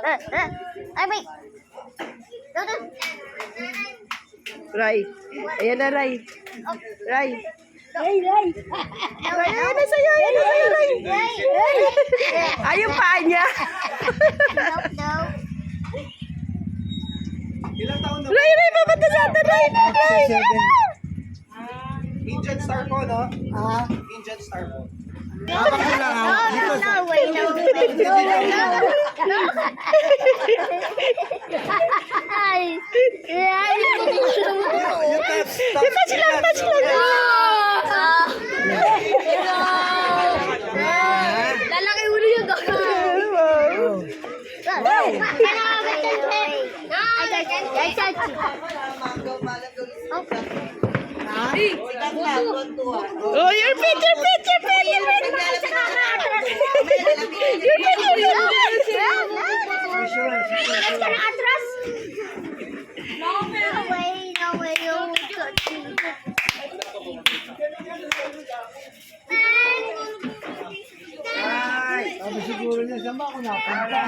Ay, wait. Ray. Ayan na, Ray. Ray. Ray. Ray, ayan na sa'yo. Ayan na sa'yo, Ray. Ay, yung paa niya. No. Ilang taon na? Ray, babata sa atin, Ray. Indian star po, no? Indian star po. No, way. Ay. Touch lang. Lalaki ulo yung gawa. Oh, your feet. No way. Sabi siguro niya, saan ba ako napunta?